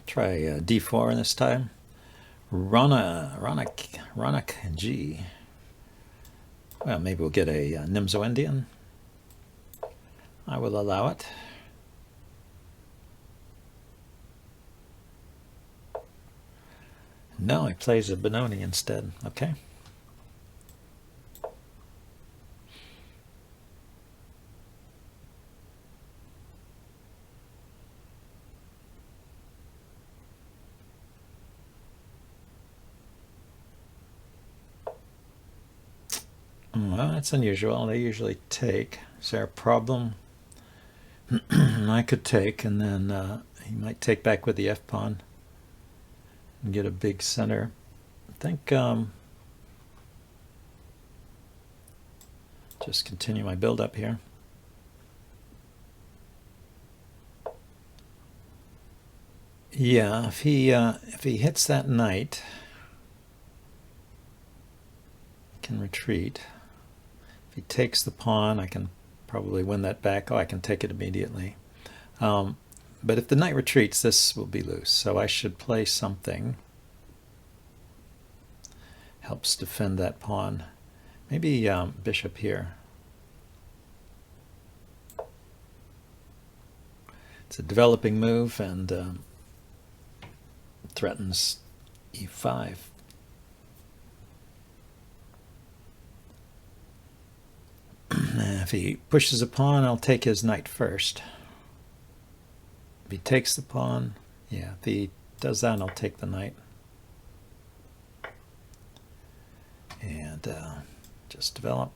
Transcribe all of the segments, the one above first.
Try d4 this time. Ronak G. Well, maybe we'll get a Nimzo Indian. I will allow it. No, he plays a Benoni instead. Okay. Well, that's unusual. They usually take. Is there a problem? I could take, and then he might take back with the f-pawn and get a big center. I think just continue my build up here. Yeah, if he hits that knight, I can retreat. If he takes the pawn, I can probably win that back. Oh, I can take it immediately. But if the knight retreats, this will be loose. So I should play something. Helps defend that pawn. Maybe bishop here. It's a developing move and threatens e5. If he pushes a pawn, I'll take his knight first. If he takes the pawn, yeah, if he does that, I'll take the knight. And just develop.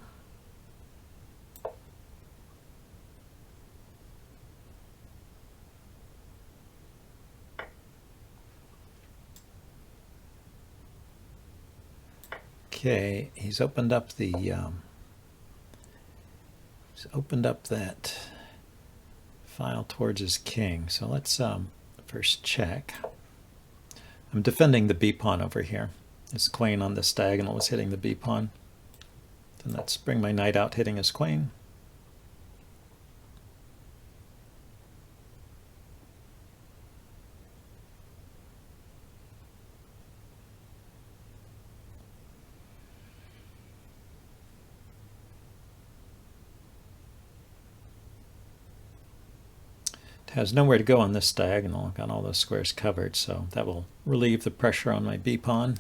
Okay, he's opened up the that file towards his king. So let's first check. I'm defending the b pawn over here. His queen on this diagonal was hitting the b pawn. Then let's bring my knight out, hitting his queen. Has nowhere to go on this diagonal. I've got all those squares covered, so that will relieve the pressure on my b pawn.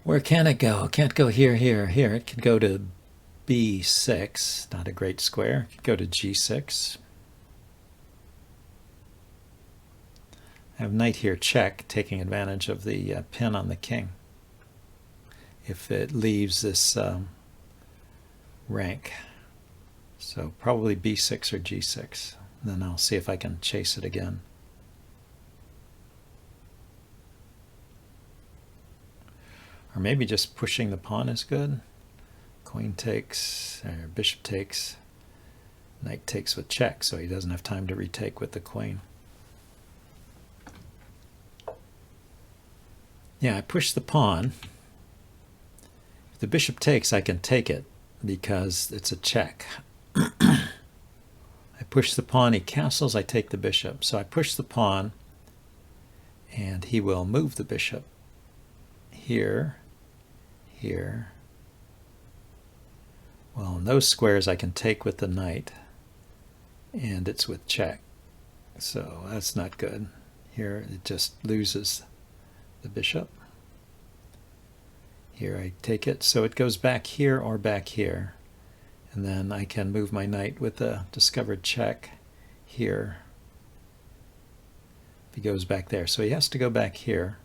Where can it go? It can't go here, here, here. It can go to b6, not a great square. It could go to g6. I have knight here check, taking advantage of the pin on the king. If it leaves this rank. So probably b6 or g6. Then I'll see if I can chase it again. Or maybe just pushing the pawn is good. Queen takes, or bishop takes, knight takes with check, so he doesn't have time to retake with the queen. Yeah, I push the pawn. If the bishop takes, I can take it because it's a check. I push the pawn, he castles, I take the bishop. So I push the pawn, and he will move the bishop here, here. Well, in those squares I can take with the knight, and it's with check. So that's not good. Here it just loses the bishop. Here I take it, so it goes back here or back here. And then I can move my knight with a discovered check here. If he goes back there. So he has to go back here.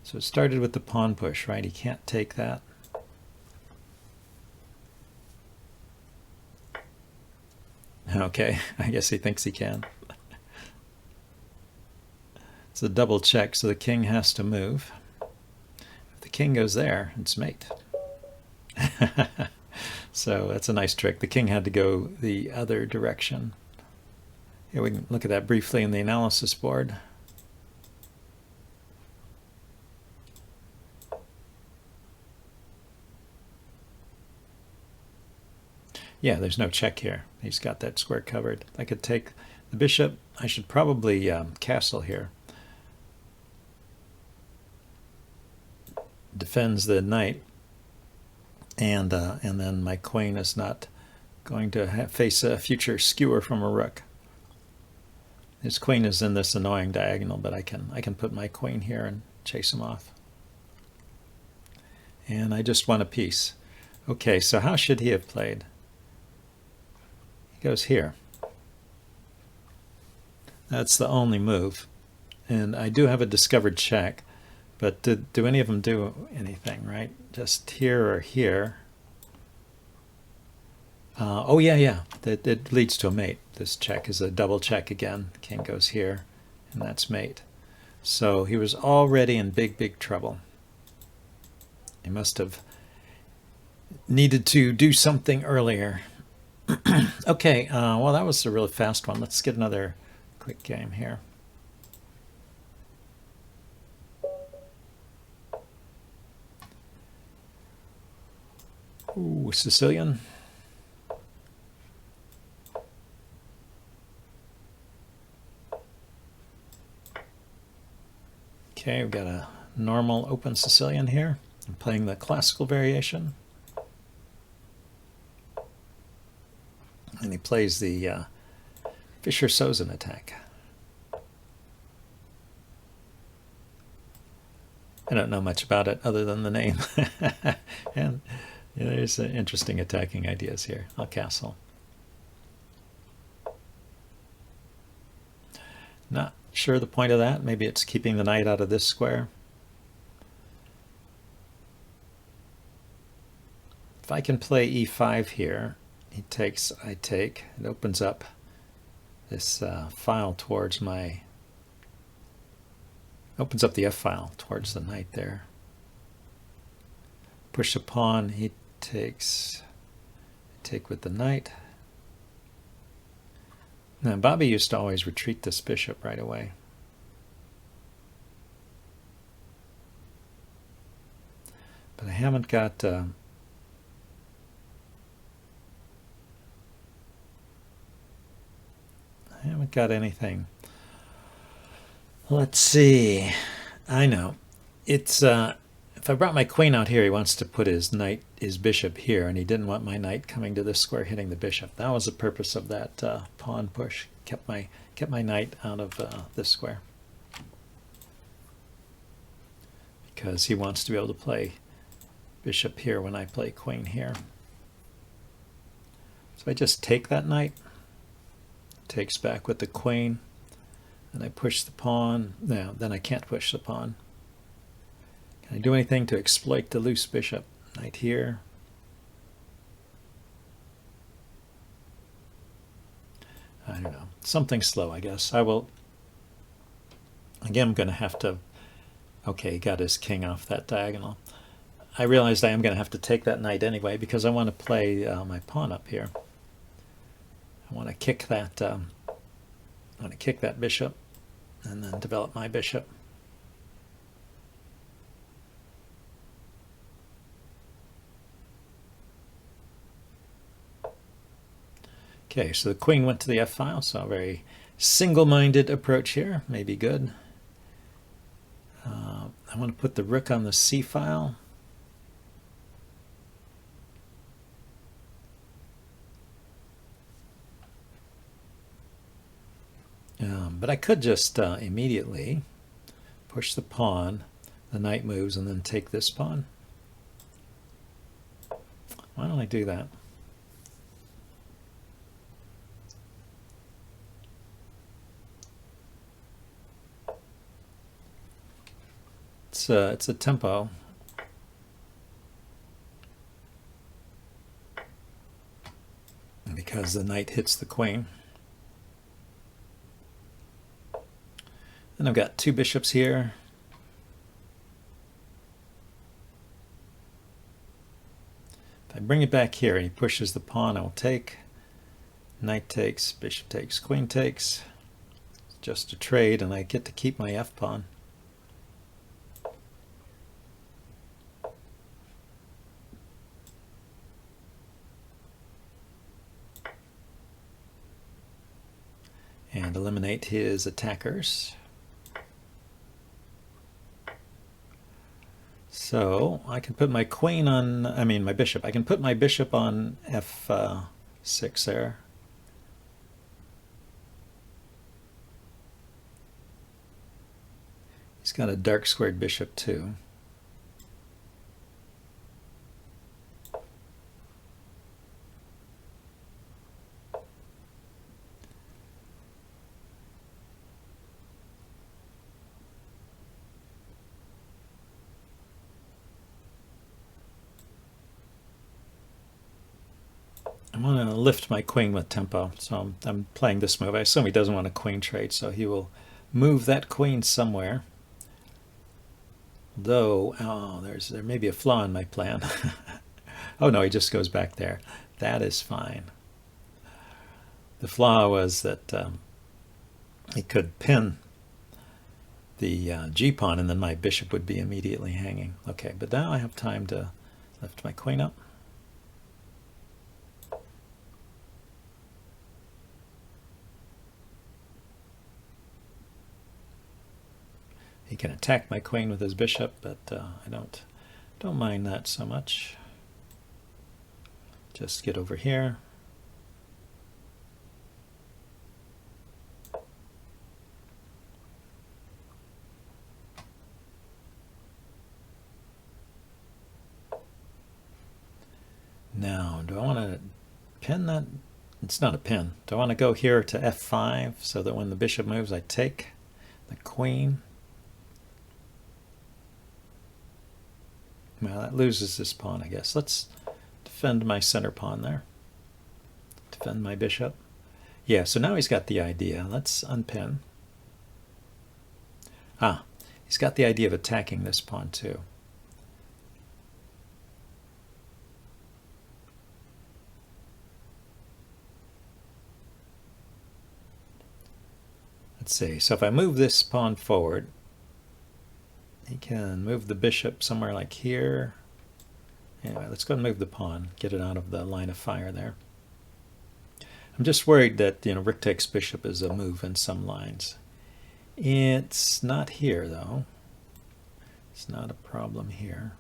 So it started with the pawn push, right? He can't take that. Okay, I guess he thinks he can. It's a double check, so the king has to move. If the king goes there, it's mate. So that's a nice trick. The king had to go the other direction. Here we can look at that briefly in the analysis board. Yeah, there's no check here. He's got that square covered. I could take the bishop. I should probably castle here. Defends the knight, and then my queen is not going to face a future skewer from a rook. His queen is in this annoying diagonal, but I can put my queen here and chase him off. And I just won a piece. Okay, so how should he have played? He goes here. That's the only move. And I do have a discovered check, but do any of them do anything, right? Just here or here. Oh, yeah. It leads to a mate. This check is a double check again. King goes here, and that's mate. So he was already in big trouble. He must have needed to do something earlier. Okay, well, that was a really fast one. Let's get another quick game here. Ooh, Sicilian. Okay, we've got a normal open Sicilian here. I'm playing the classical variation. And he plays the Fischer-Sozin attack. I don't know much about it other than the name. And yeah, there's interesting attacking ideas here. I'll castle. Not sure the point of that. Maybe it's keeping the knight out of this square. If I can play e5 here, he takes, I take. It opens up this file towards my, opens up the f file towards the knight there. Push a pawn, he takes, take with the knight. Now Bobby used to always retreat this bishop right away. But I haven't got anything. Let's see. I know. It's if I brought my queen out here, he wants to put his knight, his bishop here, and he didn't want my knight coming to this square hitting the bishop. That was the purpose of that pawn push. Kept my knight out of this square. Because he wants to be able to play bishop here when I play queen here. So I just take that knight, takes back with the queen, and I push the pawn. Now, then I can't push the pawn. Can I do anything to exploit the loose bishop? Knight here. I don't know. Something slow, I guess. I will. Again, I'm going to have to. Okay, he got his king off that diagonal. I realized I am going to have to take that knight anyway because I want to play my pawn up here. I want to kick that. I want to kick that bishop, and then develop my bishop. Okay, so the queen went to the f file, so a very single-minded approach here, may be good. I want to put the rook on the c file. But I could just immediately push the pawn, the knight moves, and then take this pawn. Why don't I do that? It's a tempo. Because the knight hits the queen. And I've got two bishops here. If I bring it back here and he pushes the pawn, I will take. Knight takes, bishop takes, queen takes. It's just a trade, and I get to keep my f pawn. and eliminate his attackers. So I can put my queen on, my bishop. I can put my bishop on f6 there. He's got a dark squared bishop too. I want to lift my queen with tempo, so I'm playing this move. I assume he doesn't want a queen trade, so he will move that queen somewhere. Though, there may be a flaw in my plan. Oh no, he just goes back there. That is fine. The flaw was that he could pin the g-pawn, and then my bishop would be immediately hanging. Okay, but now I have time to lift my queen up. He can attack my queen with his bishop, but I don't mind that so much. Just get over here. Now, do I want to pin that? It's not a pin. Do I want to go here to f5 so that when the bishop moves, I take the queen? Well, that loses this pawn, I guess. Let's defend my center pawn there. Defend my bishop. Yeah, so now he's got the idea. Let's unpin. Ah, he's got the idea of attacking this pawn too. Let's see. So if I move this pawn forward, he can move the bishop somewhere like here. Anyway, let's go and move the pawn, get it out of the line of fire there. I'm just worried that, rook takes bishop is a move in some lines. It's not here, though. It's not a problem here.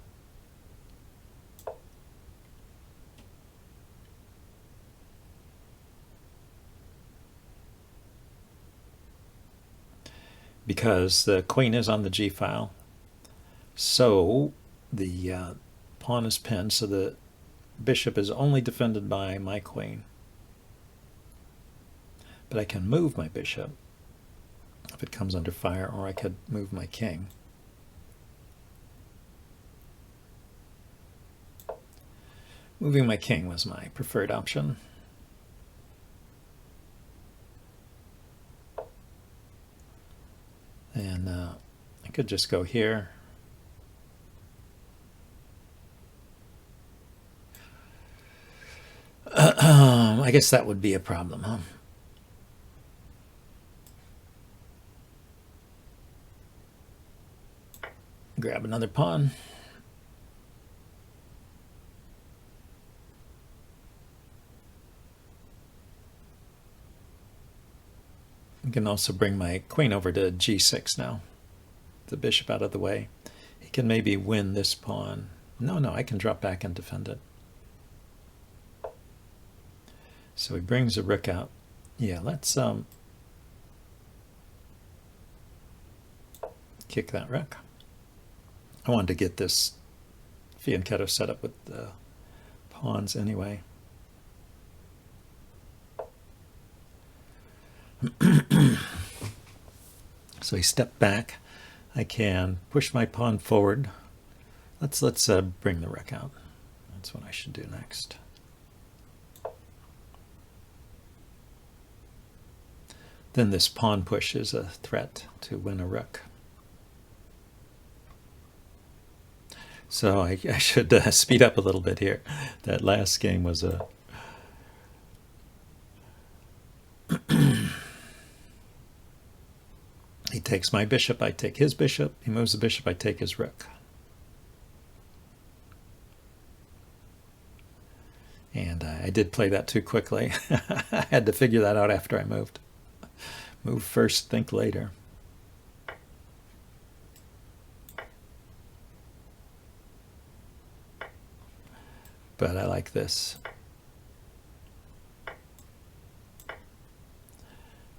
Because the queen is on the g file. So the pawn is pinned, so the bishop is only defended by my queen. But I can move my bishop if it comes under fire, or I could move my king. Moving my king was my preferred option. And I could just go here. I guess that would be a problem, huh? Grab another pawn. I can also bring my queen over to g6 now. The bishop out of the way. He can maybe win this pawn. No, I can drop back and defend it. So he brings a rook out. Yeah, let's kick that rook. I wanted to get this fianchetto set up with the pawns anyway. So he stepped back. I can push my pawn forward. Let's bring the rook out. That's what I should do next. Then this pawn push is a threat to win a rook. So I should speed up a little bit here. That last game was a he takes my bishop, I take his bishop. He moves the bishop, I take his rook. And I did play that too quickly. I had to figure that out after I moved. Move first, think later. But I like this.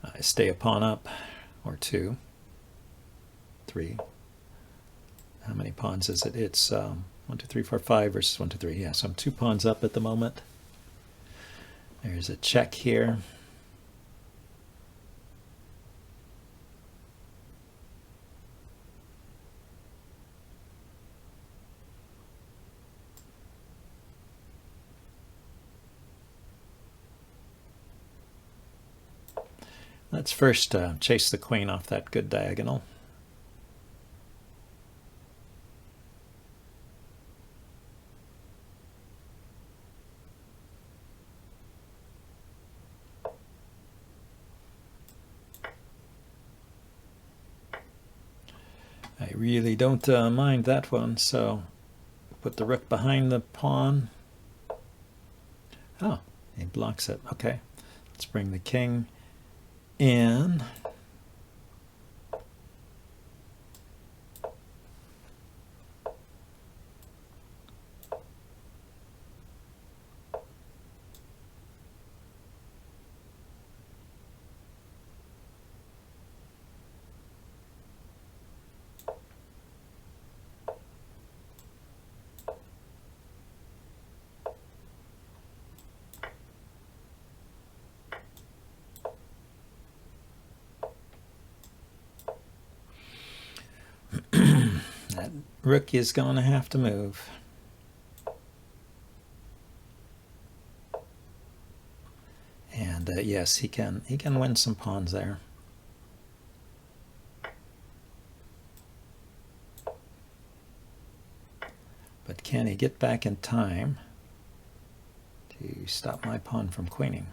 I stay a pawn up, or 2, 3. How many pawns is it? It's 1, 2, 3, 4, 5 versus 1, 2, 3. Yeah, so I'm 2 pawns up at the moment. There's a check here. Let's first chase the queen off that good diagonal. I really don't mind that one, so put the rook behind the pawn. Oh, he blocks it. Okay, let's bring the king in. That rook is going to have to move. And yes, he can win some pawns there. But can he get back in time to stop my pawn from queening?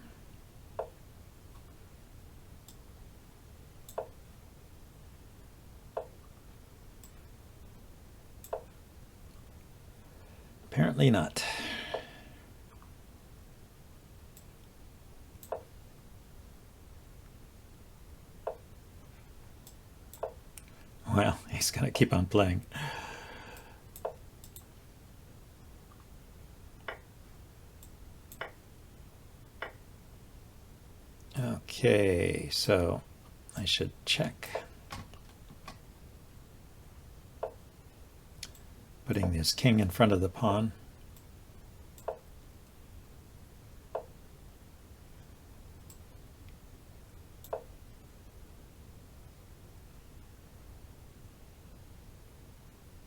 Apparently not. Well, he's going to keep on playing. Okay, so I should check. Putting this king in front of the pawn.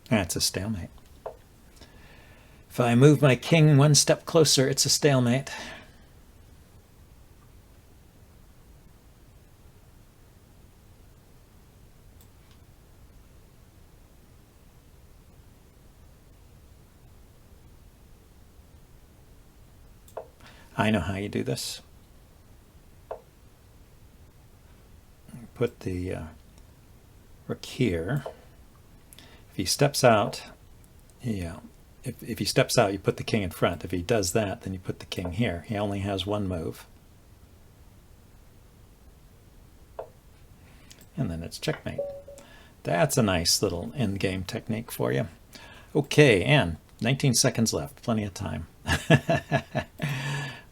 That's a stalemate. If I move my king one step closer, it's a stalemate. I know how you do this. Put the rook here. If he steps out, if he steps out, you put the king in front. If he does that, then you put the king here. He only has one move. And then it's checkmate. That's a nice little end game technique for you. Okay, and 19 seconds left. Plenty of time.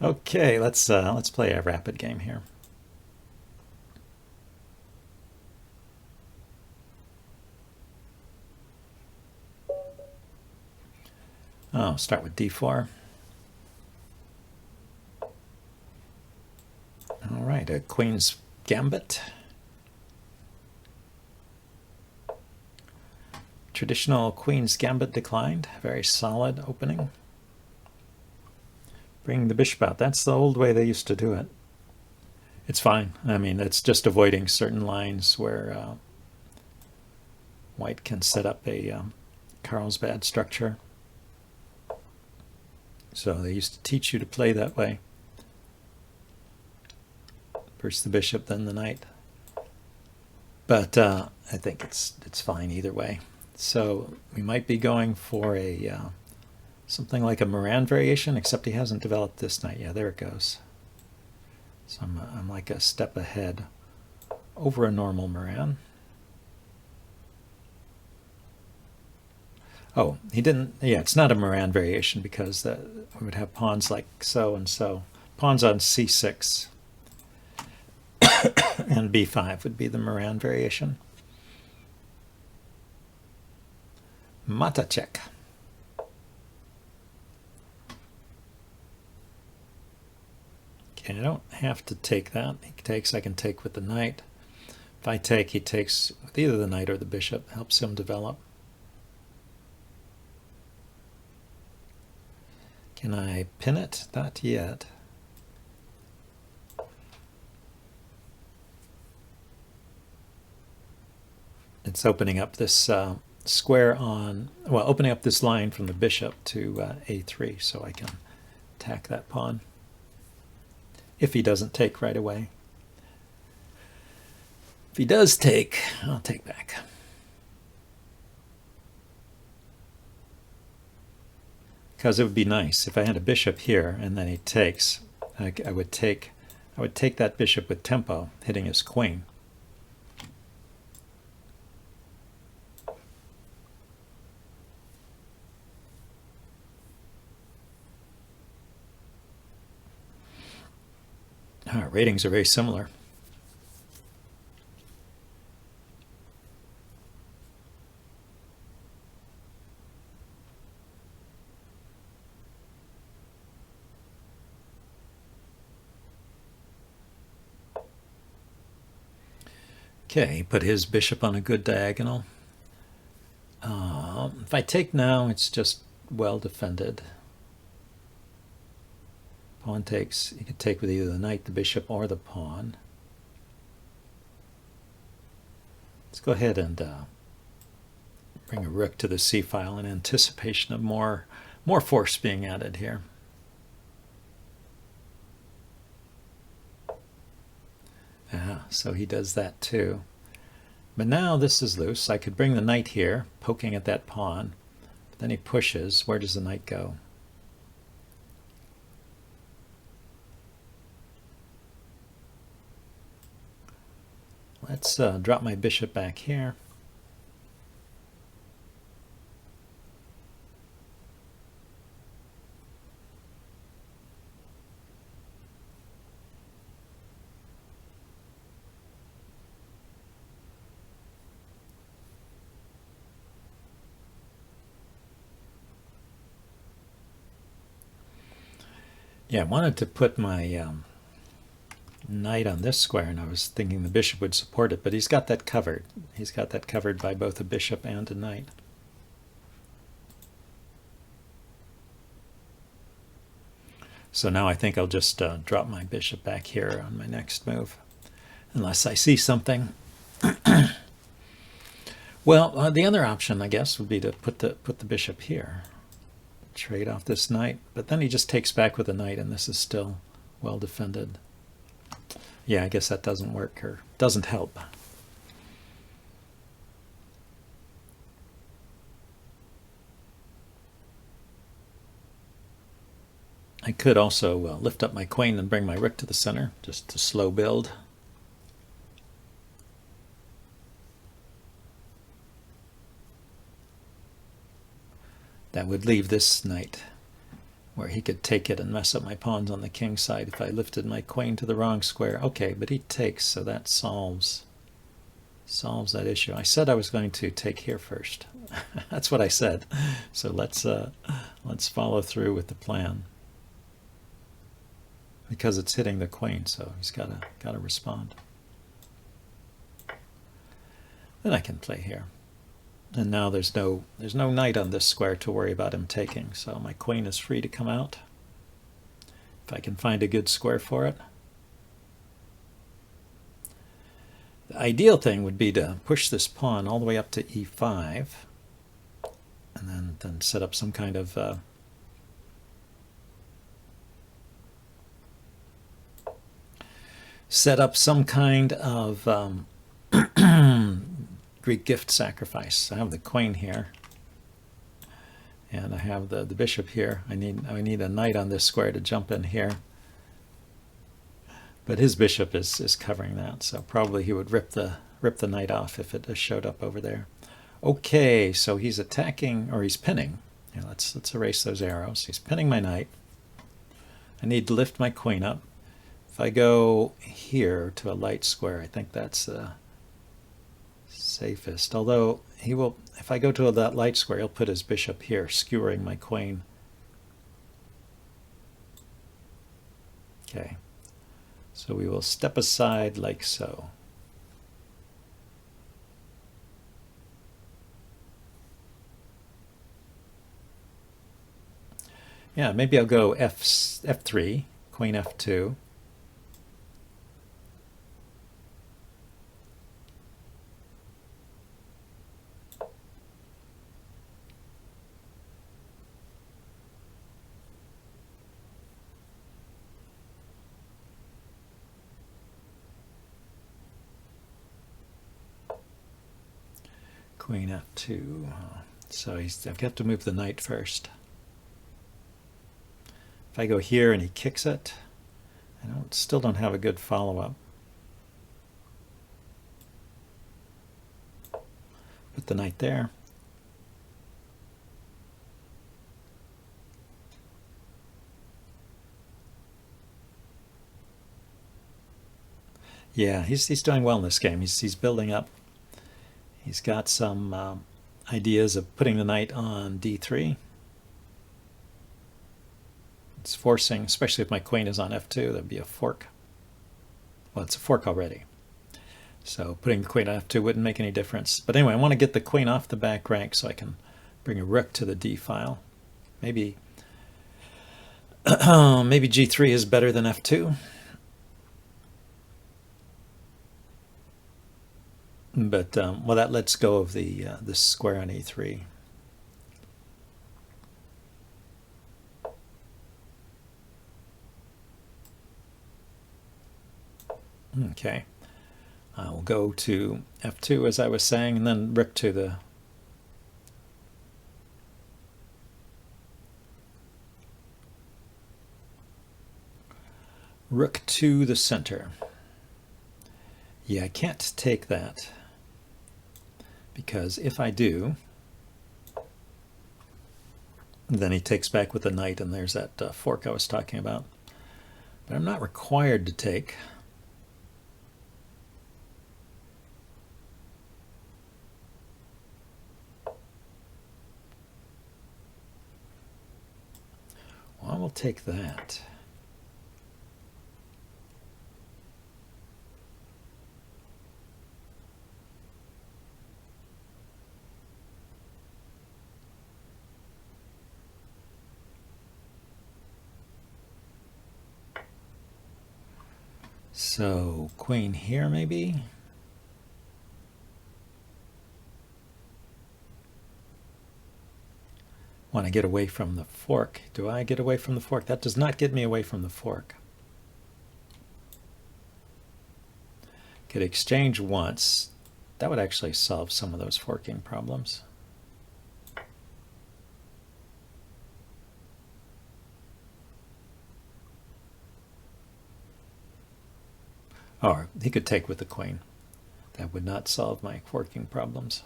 Okay, let's play a rapid game here. Oh, start with d4. All right, a queen's gambit. Traditional queen's gambit declined. Very solid opening. Bring the bishop out. That's the old way they used to do it. It's fine. I mean, it's just avoiding certain lines where white can set up a Carlsbad structure. So they used to teach you to play that way. First the bishop, then the knight. But I think it's fine either way. So we might be going for a something like a Moran variation, except he hasn't developed this knight. Yeah, there it goes. So I'm like a step ahead over a normal Moran. Oh, he didn't, yeah, it's not a Moran variation because we would have pawns like so and so. Pawns on c6 and b5 would be the Moran variation. Matacek. Okay, I don't have to take that. He takes, I can take with the knight. If I take, he takes with either the knight or the bishop. Helps him develop. Can I pin it? Not yet. It's opening up this square on, well, opening up this line from the bishop to a3, so I can attack that pawn. If he doesn't take right away. If he does take, I'll take back. Because it would be nice if I had a bishop here and then he takes, I would take that bishop with tempo, hitting his queen. Our ratings are very similar. Okay, he put his bishop on a good diagonal. If I take now, it's just well defended. Pawn takes, you could take with either the knight, the bishop, or the pawn. Let's go ahead and bring a rook to the c-file in anticipation of more force being added here. So he does that too. But now this is loose. I could bring the knight here, poking at that pawn. But then he pushes. Where does the knight go? Let's drop my bishop back here. Yeah, I wanted to put my knight on this square, and I was thinking the bishop would support it, but he's got that covered. He's got that covered by both a bishop and a knight. So now I think I'll just drop my bishop back here on my next move, unless I see something. Well, the other option, I guess, would be to put the bishop here. Trade off this knight, but then he just takes back with a knight, and this is still well defended. Yeah, I guess that doesn't work, or doesn't help. I could also lift up my queen and bring my rook to the center, just to slow build. That would leave this knight where he could take it and mess up my pawns on the king side if I lifted my queen to the wrong square. Okay, but he takes, so that solves that issue. I said I was going to take here first. That's what I said. So let's follow through with the plan, because it's hitting the queen, so he's got to respond. Then I can play here. And now there's no knight on this square to worry about him taking, so my queen is free to come out if I can find a good square for it. The ideal thing would be to push this pawn all the way up to e5, and then set up some kind of Greek gift sacrifice. I have the queen here, and I have the bishop here. I need a knight on this square to jump in here. But his bishop is covering that, so probably he would rip the knight off if it showed up over there. Okay, so he's attacking, or he's pinning. Yeah, let's erase those arrows. He's pinning my knight. I need to lift my queen up. If I go here to a light square, I think that's the safest. Although he will, if I go to that light square, he'll put his bishop here, skewering my queen. Okay, so we will step aside like so. Yeah, maybe I'll go F3, Queen F2. Queen F2. So I've got to move the knight first. If I go here and he kicks it, I still don't have a good follow-up. Put the knight there. Yeah, he's doing well in this game. He's building up. He's got some ideas of putting the knight on d3. It's forcing, especially if my queen is on f2, that'd be a fork. Well, it's a fork already. So putting the queen on f2 wouldn't make any difference. But anyway, I want to get the queen off the back rank so I can bring a rook to the d file. Maybe maybe g3 is better than f2. But well, that lets go of the square on e3. Okay, we'll go to f2 as I was saying, and then rook to the center. Yeah, I can't take that, because if I do, then he takes back with the knight, and there's that fork I was talking about. But I'm not required to take. Well, I will take that. So, queen here maybe? Want to get away from the fork. Do I get away from the fork? That does not get me away from the fork. Could exchange once. That would actually solve some of those forking problems. Or he could take with the queen. That would not solve my forking problems.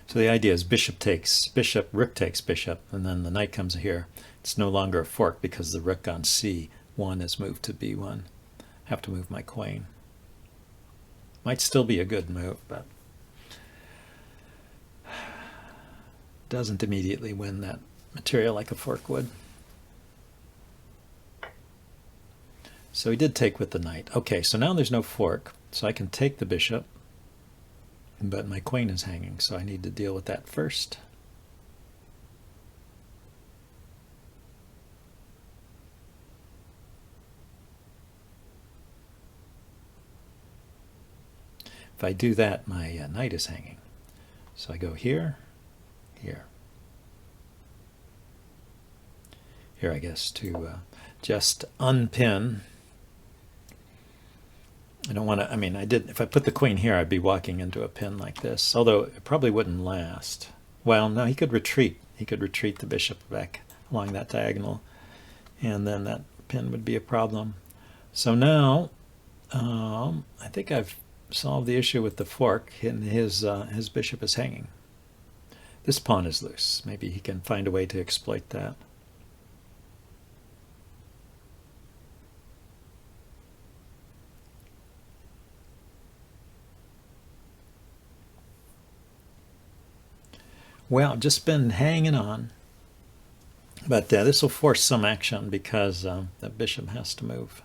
So the idea is bishop takes bishop, rook takes bishop, and then the knight comes here. It's no longer a fork because the rook on c1 is moved to b1. I have to move my queen. Might still be a good move, but doesn't immediately win that material like a fork would. So he did take with the knight. Okay, so now there's no fork, so I can take the bishop, but my queen is hanging, so I need to deal with that first. If I do that, my knight is hanging. So I go here, here. Here, I guess, to just unpin don't want to, I mean, if I put the queen here, I'd be walking into a pin like this, although it probably wouldn't last. Well, no, he could retreat. He could retreat the bishop back along that diagonal, and then that pin would be a problem. So now, I think I've solved the issue with the fork, and his bishop is hanging. This pawn is loose. Maybe he can find a way to exploit that. Well, I've just been hanging on, but this will force some action because the bishop has to move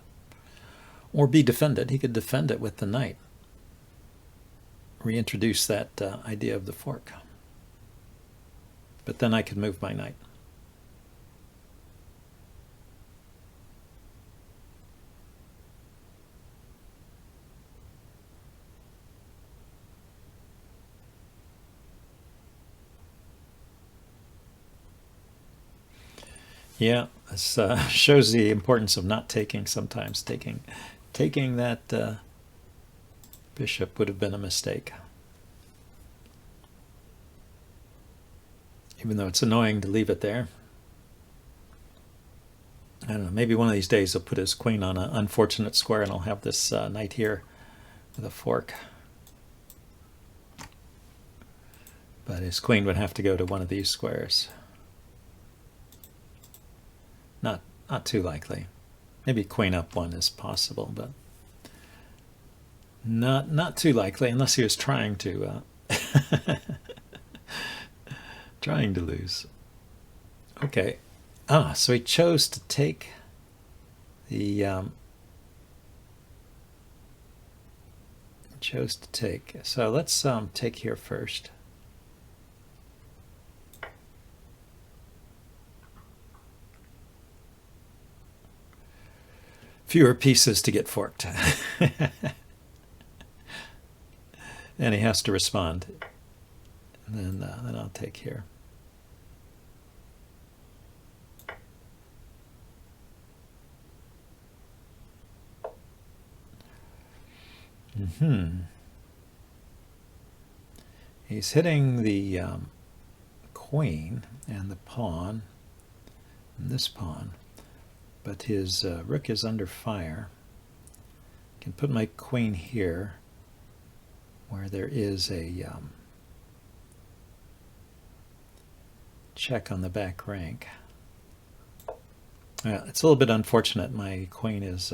or be defended. He could defend it with the knight, reintroduce that idea of the fork, but then I could move my knight. Yeah, this shows the importance of not taking sometimes. Taking that bishop would have been a mistake. Even though it's annoying to leave it there. I don't know, maybe one of these days he'll put his queen on an unfortunate square and I'll have this knight here with a fork. But his queen would have to go to one of these squares. Not too likely. Maybe queen up one is possible, but not too likely unless he was trying to trying to lose. Okay. So he chose to take the So let's take here first. Fewer pieces to get forked. And he has to respond. And then I'll take here. He's hitting the queen and the pawn and this pawn. But his rook is under fire. I can put my queen here where there is a check on the back rank. It's a little bit unfortunate. My queen is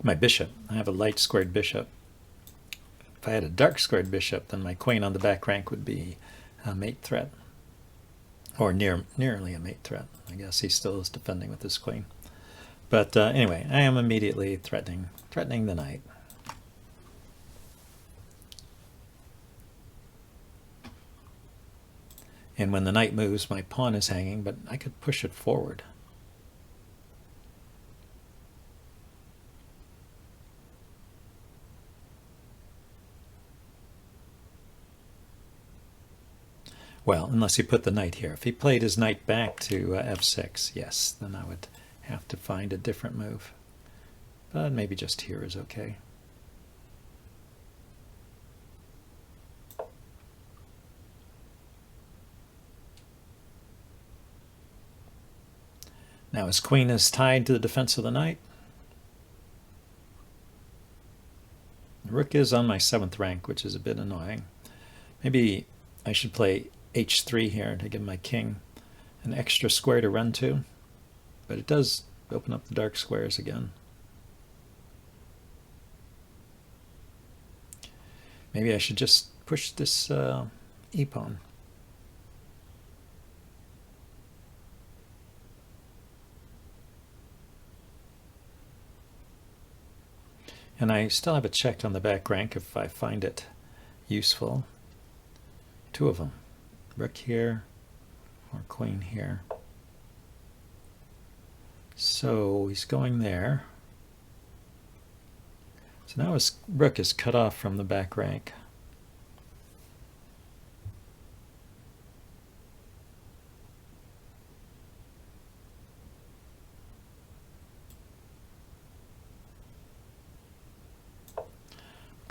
my bishop. I have a light squared bishop. If I had a dark squared bishop, then my queen on the back rank would be a mate threat, or nearly a mate threat. I guess he still is defending with his queen. But anyway, I am immediately threatening the knight. And when the knight moves, my pawn is hanging, but I could push it forward. Well, unless he put the knight here. If he played his knight back to f6, yes, then I would have to find a different move. But maybe just here is okay. Now his queen is tied to the defense of the knight. The rook is on my 7th rank, which is a bit annoying. Maybe I should play h3 here to give my king an extra square to run to, but it does open up the dark squares again. Maybe I should just push this e-pawn. And I still have a check on the back rank if I find it useful. 2 of them. Rook here, or queen here. So he's going there. So now his rook is cut off from the back rank.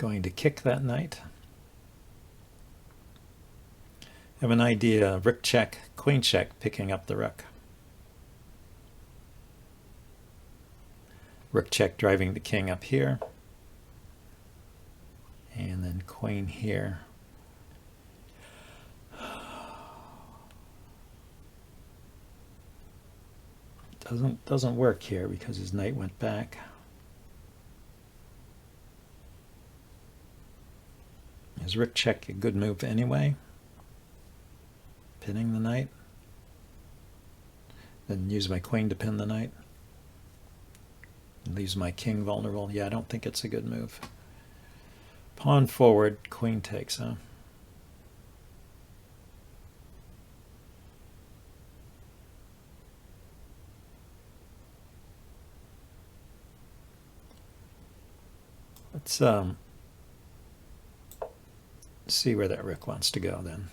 going to kick that knight. I have an idea, rook check, queen check, picking up the rook. Rook check, driving the king up here. And then queen here. Doesn't work here because his knight went back. Is rook check a good move anyway? Pinning the knight. Then use my queen to pin the knight. And leaves my king vulnerable. Yeah, I don't think it's a good move. Pawn forward, queen takes, huh? Let's see where that rook wants to go then.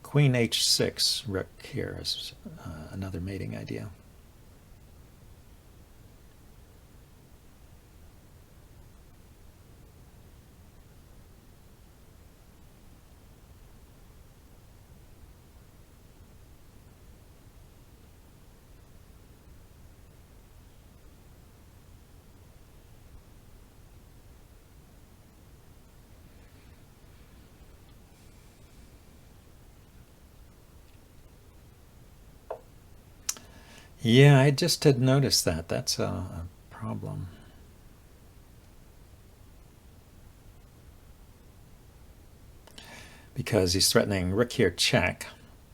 Queen h6, rook here is another mating idea. Yeah, I just had noticed that. That's a problem. Because he's threatening rook here check.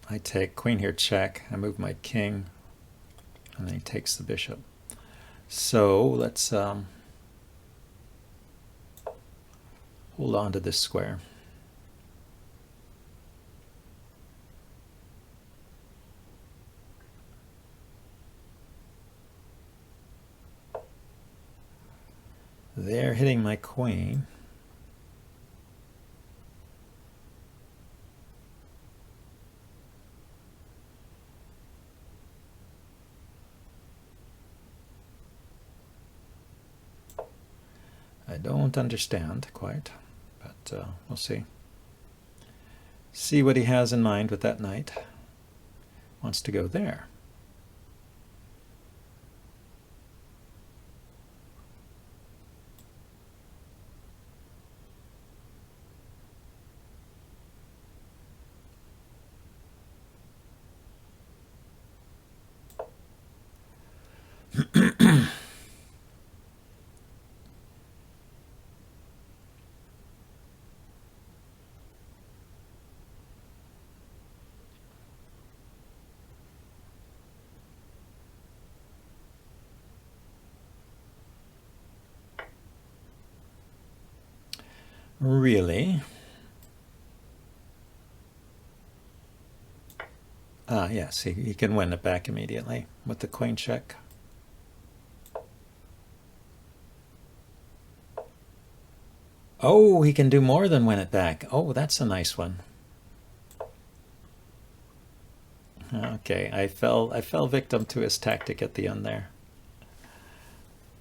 I take queen here check. I move my king. And then he takes the bishop. So let's hold on to this square. They're hitting my queen. I don't understand quite, but we'll see. See what he has in mind with that knight. Wants to go there. Really? Yes, he can win it back immediately with the queen check. Oh, he can do more than win it back. Oh, that's a nice one. Okay, I fell victim to his tactic at the end there.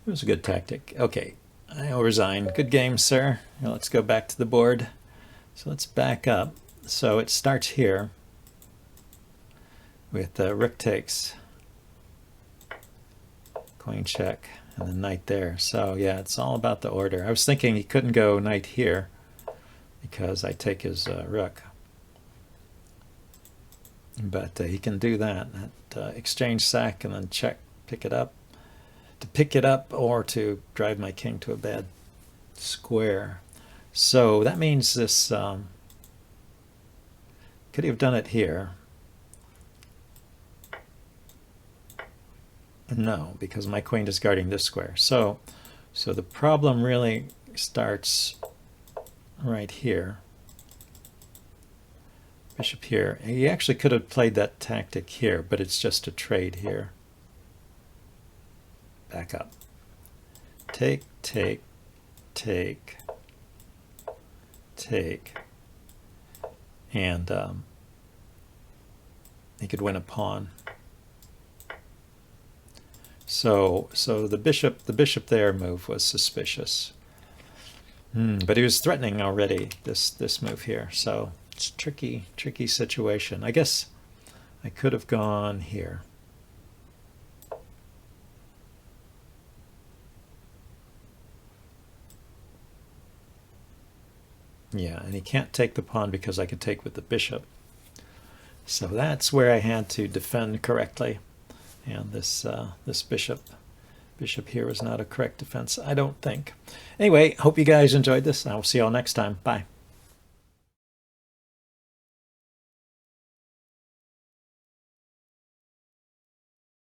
It was a good tactic. Okay, I'll resign. Good game, sir. Now let's go back to the board. So let's back up. So it starts here with rook takes, queen check, and the knight there. So yeah, it's all about the order. I was thinking he couldn't go knight here because I take his rook. But he can do that. Exchange sack and then check, pick it up. To pick it up or to drive my king to a bad square. So that means this could he have done it here? No, because my queen is guarding this square. So the problem really starts right here. Bishop here. He actually could have played that tactic here, but it's just a trade here. Back up. Take, take, take, take. And he could win a pawn. So the bishop there move was suspicious. But he was threatening already this move here. So it's tricky situation. I guess I could have gone here. Yeah, and he can't take the pawn because I could take with the bishop. So that's where I had to defend correctly. And this bishop here was not a correct defense, I don't think. Anyway, hope you guys enjoyed this. I will see you all next time. Bye.